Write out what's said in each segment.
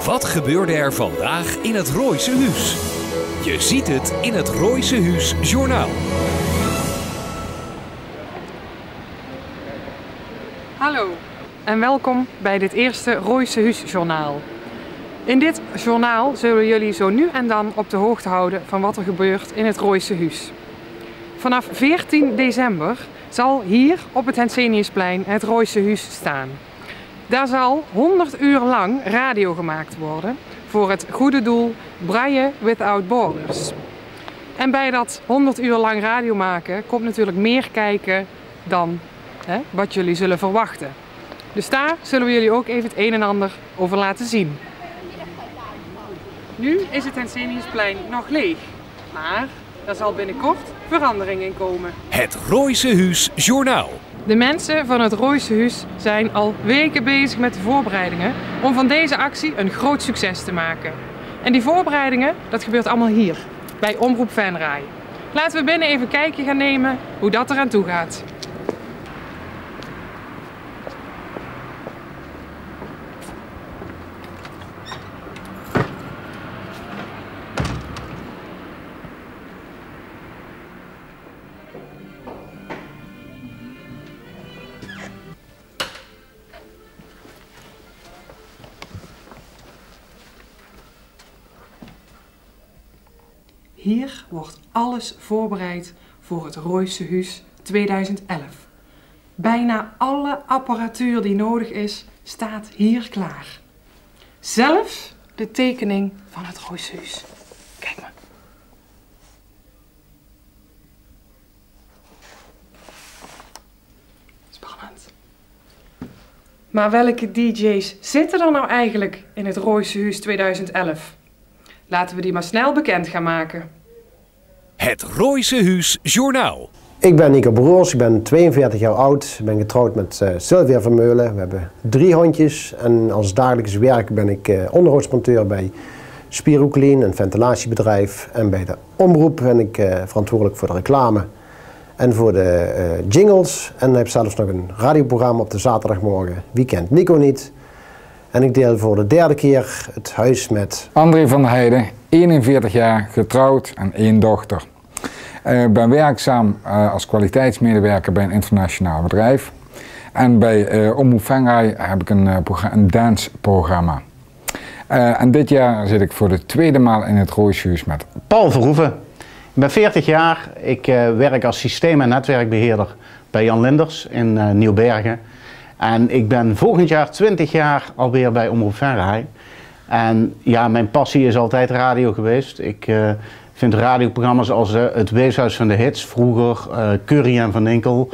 Wat gebeurde er vandaag in het Rooise Huus? Je ziet het in het Rooise Huus Journaal. Hallo en welkom bij dit eerste Rooise Huus Journaal. In dit journaal zullen we jullie zo nu en dan op de hoogte houden van wat er gebeurt in het Rooise Huus. Vanaf 14 december zal hier op het Henseniusplein het Rooise Huus staan. Daar zal 100 uur lang radio gemaakt worden voor het goede doel Braille Without Borders. En bij dat 100 uur lang radio maken komt natuurlijk meer kijken dan wat jullie zullen verwachten. Dus daar zullen we jullie ook even het een en ander over laten zien. Nu is het Henseniusplein nog leeg, maar er zal binnenkort verandering in komen. Het Rooise Huus Journaal. De mensen van het Rooise Huus zijn al weken bezig met de voorbereidingen om van deze actie een groot succes te maken. En die voorbereidingen, dat gebeurt allemaal hier, bij Omroep Venray. Laten we binnen even een kijkje gaan nemen hoe dat eraan toe gaat. Hier wordt alles voorbereid voor het Rooise Huus 2011. Bijna alle apparatuur die nodig is, staat hier klaar. Zelfs de tekening van het Rooise Huus. Kijk maar. Spannend. Maar welke DJ's zitten er nou eigenlijk in het Rooise Huus 2011? Laten we die maar snel bekend gaan maken. Het Rooise Huus Journaal. Ik ben Nico Broers, ik ben 42 jaar oud. Ik ben getrouwd met Sylvia Vermeulen. We hebben 3 hondjes en als dagelijks werk ben ik onderhoudsmonteur bij Spiro Clean, een ventilatiebedrijf. En bij de omroep ben ik verantwoordelijk voor de reclame en voor de jingles. En ik heb zelfs nog een radioprogramma op de zaterdagmorgen. Wie kent Nico niet? En ik deel voor de 3e keer het huis met André van der Heijden, 41 jaar, getrouwd en 1 dochter. Ik ben werkzaam als kwaliteitsmedewerker bij een internationaal bedrijf. En bij Omroep Venray heb ik een danceprogramma. En dit jaar zit ik voor de 2e maal in het Rooise Huus met Paul Verhoeven. Ik ben 40 jaar, ik werk als systeem- en netwerkbeheerder bij Jan Linders in Nieuwbergen. En ik ben volgend jaar 20 jaar alweer bij Omroep Venray. En ja, mijn passie is altijd radio geweest. Ik vind radioprogramma's als het Weeshuis van de Hits, vroeger Curry en Van Inkel,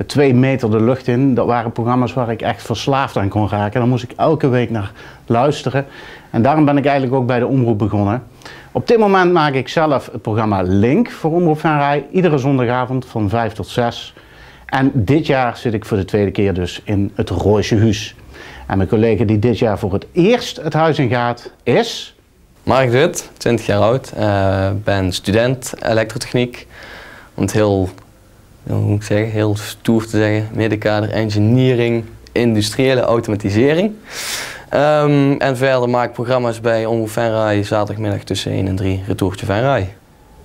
2 meter de lucht in. Dat waren programma's waar ik echt verslaafd aan kon raken. Daar moest ik elke week naar luisteren. En daarom ben ik eigenlijk ook bij de omroep begonnen. Op dit moment maak ik zelf het programma Link voor Omroep Venray. Iedere zondagavond van 5 tot 6. En dit jaar zit ik voor de 2e keer dus in het Rooise Huus. En mijn collega die dit jaar voor het eerst het huis in gaat is Mark de Wit, 20 jaar oud, ben student elektrotechniek. Want heel stoer te zeggen, middenkader engineering, industriële automatisering. En verder maak ik programma's bij Omroep Venray, zaterdagmiddag tussen 1 en 3, Retourtje Venray.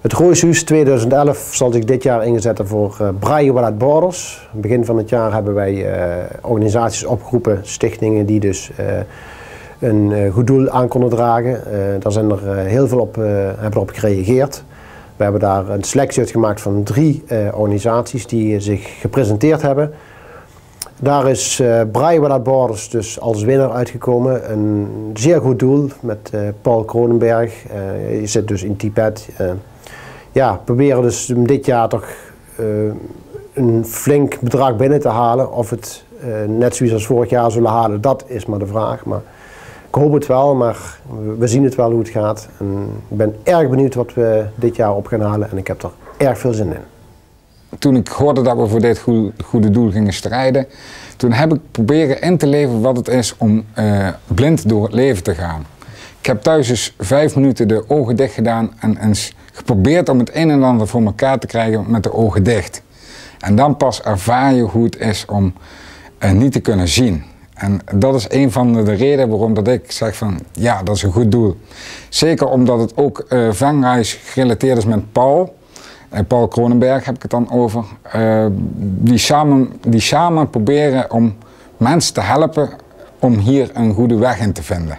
het Rooise Huus 2011 zal zich dit jaar inzetten voor Braille Without Borders. Begin van het jaar hebben wij organisaties opgeroepen, stichtingen die dus een goed doel aan konden dragen. Daar zijn er heel veel op, hebben erop gereageerd. We hebben daar een selectie uitgemaakt van 3 organisaties die zich gepresenteerd hebben. Daar is Braille Without Borders dus als winnaar uitgekomen. Een zeer goed doel met Paul Kronenberg. Je zit dus in Tibet. Ja, proberen dus dit jaar toch een flink bedrag binnen te halen. Of het net zoiets als vorig jaar zullen halen, dat is maar de vraag. Maar ik hoop het wel, maar we zien het wel hoe het gaat. En ik ben erg benieuwd wat we dit jaar op gaan halen en ik heb er erg veel zin in. Toen ik hoorde dat we voor dit goede doel gingen strijden, toen heb ik proberen in te leven wat het is om blind door het leven te gaan. Ik heb thuis eens 5 minuten de ogen dicht gedaan en eens geprobeerd om het een en ander voor elkaar te krijgen met de ogen dicht. En dan pas ervaar je hoe het is om niet te kunnen zien. En dat is een van de redenen waarom dat ik zeg van ja, dat is een goed doel. Zeker omdat het ook Venray gerelateerd is met Paul. Paul Kronenberg heb ik het dan over. Die samen proberen om mensen te helpen om hier een goede weg in te vinden.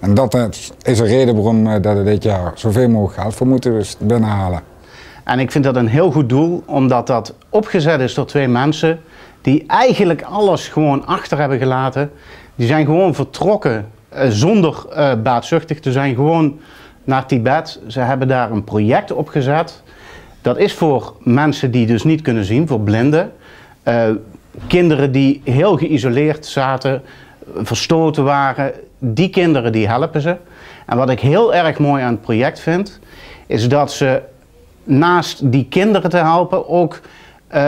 En dat is een reden waarom dat we dit jaar zoveel mogelijk geld voor moeten binnenhalen. En ik vind dat een heel goed doel, omdat dat opgezet is door 2 mensen die eigenlijk alles gewoon achter hebben gelaten. Die zijn gewoon vertrokken zonder baatzuchtig te zijn, gewoon naar Tibet. Ze hebben daar een project opgezet. Dat is voor mensen die dus niet kunnen zien, voor blinden. Kinderen die heel geïsoleerd zaten, verstoten waren. Die kinderen die helpen ze. En wat ik heel erg mooi aan het project vind, is dat ze naast die kinderen te helpen ook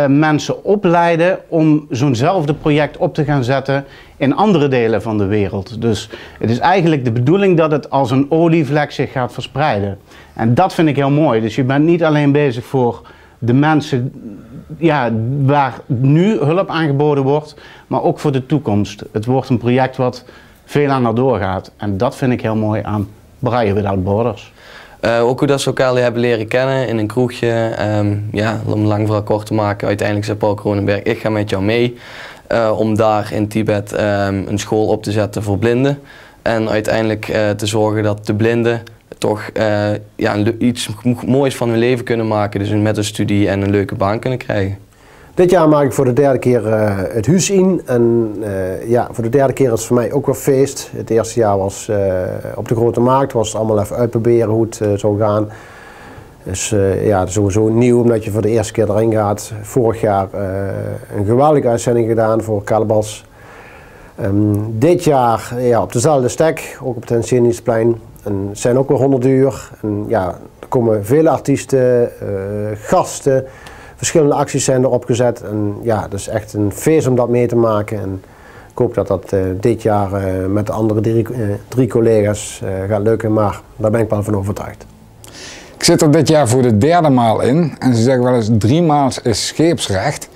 mensen opleiden om zo'nzelfde project op te gaan zetten in andere delen van de wereld. Dus het is eigenlijk de bedoeling dat het als een olievlek zich gaat verspreiden. En dat vind ik heel mooi. Dus je bent niet alleen bezig voor de mensen ja, waar nu hulp aangeboden wordt, maar ook voor de toekomst. Het wordt een project wat veel langer doorgaat. En dat vind ik heel mooi aan Braille Without Borders. Ook hoe dat ze elkaar hebben leren kennen in een kroegje. Ja, om lang verhaal kort te maken, uiteindelijk zei Paul Kronenberg, ik ga met jou mee. Om daar in Tibet een school op te zetten voor blinden. En uiteindelijk te zorgen dat de blinden toch ja, iets moois van hun leven kunnen maken. Dus met een studie en een leuke baan kunnen krijgen. Dit jaar maak ik voor de 3e keer het huis in. En ja, voor de 3e keer is het voor mij ook wel feest. Het eerste jaar was op de Grote Markt, was het allemaal even uitproberen hoe het zou gaan. Dus ja, sowieso nieuw omdat je voor de eerste keer erin gaat. Vorig jaar een geweldige uitzending gedaan voor Calabas. Dit jaar ja, op dezelfde stek, ook op het Henseniusplein. En het zijn ook wel 100 uur. En ja, er komen vele artiesten, gasten. Verschillende acties zijn erop gezet en ja, het is echt een feest om dat mee te maken. En ik hoop dat dat dit jaar met de andere 3 collega's gaat lukken, maar daar ben ik wel van overtuigd. Ik zit er dit jaar voor de 3e maal in en ze zeggen wel eens 3 maal is scheepsrecht.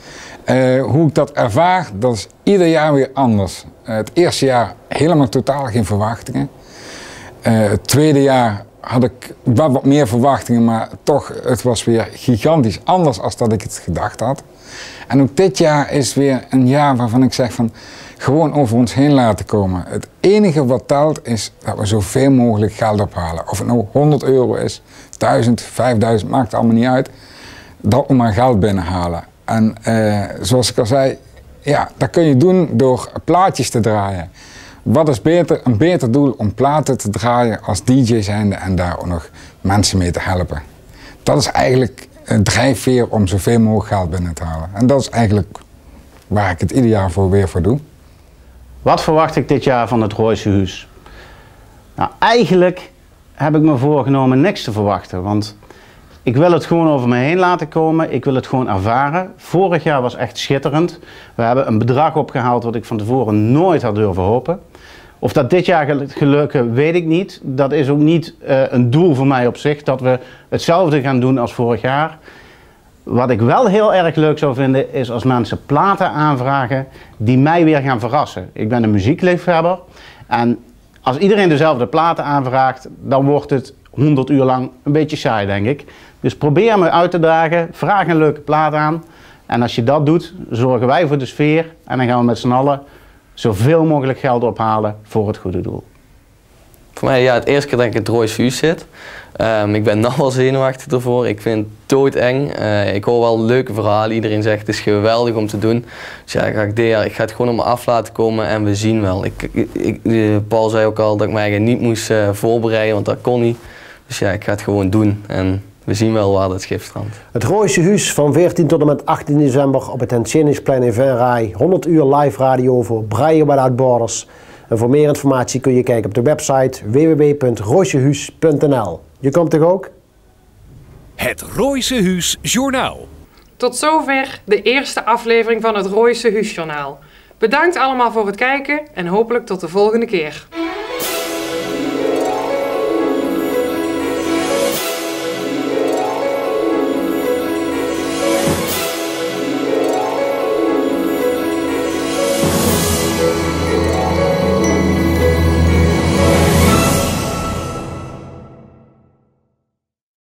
Hoe ik dat ervaar, dat is ieder jaar weer anders. Het eerste jaar helemaal totaal geen verwachtingen. Het tweede jaar had ik wel wat meer verwachtingen, maar toch, het was weer gigantisch anders dan dat ik het gedacht had. En ook dit jaar is weer een jaar waarvan ik zeg van, gewoon over ons heen laten komen. Het enige wat telt is dat we zoveel mogelijk geld ophalen. Of het nou 100 euro is, 1000, 5000, maakt allemaal niet uit. Dat we maar geld binnenhalen. En zoals ik al zei, ja, dat kun je doen door plaatjes te draaien. Wat is een beter doel om platen te draaien als DJ zijnde en daar ook nog mensen mee te helpen. Dat is eigenlijk een drijfveer om zoveel mogelijk geld binnen te halen. En dat is eigenlijk waar ik het ieder jaar weer voor doe. Wat verwacht ik dit jaar van het Rooise Huis? Nou, eigenlijk heb ik me voorgenomen niks te verwachten, want ik wil het gewoon over me heen laten komen. Ik wil het gewoon ervaren. Vorig jaar was echt schitterend. We hebben een bedrag opgehaald wat ik van tevoren nooit had durven hopen. Of dat dit jaar gaat gelukken, weet ik niet. Dat is ook niet een doel voor mij op zich, dat we hetzelfde gaan doen als vorig jaar. Wat ik wel heel erg leuk zou vinden, is als mensen platen aanvragen die mij weer gaan verrassen. Ik ben een muziekliefhebber en als iedereen dezelfde platen aanvraagt, dan wordt het 100 uur lang een beetje saai, denk ik. Dus probeer me uit te dagen, vraag een leuke plaat aan. En als je dat doet, zorgen wij voor de sfeer en dan gaan we met z'n allen zoveel mogelijk geld ophalen voor het goede doel. Voor mij ja, het eerste keer dat ik in het Rooise Huis zit. Ik ben nog wel zenuwachtig ervoor. Ik vind het doodeng. Ik hoor wel leuke verhalen. Iedereen zegt het is geweldig om te doen. Dus ja, ik ga het gewoon op me af laten komen en we zien wel. Paul zei ook al dat ik mij niet moest voorbereiden, want dat kon niet. Dus ja, ik ga het gewoon doen en we zien wel waar het schip strandt. Het Rooise Huis van 14 tot en met 18 december op het Henseniusplein in Venray. 100 uur live radio voor Braille Without Borders. En voor meer informatie kun je kijken op de website www.rooisehuis.nl. Je komt toch ook? Het Rooise Huis Journaal. Tot zover de eerste aflevering van het Rooise Huis Journaal. Bedankt allemaal voor het kijken en hopelijk tot de volgende keer.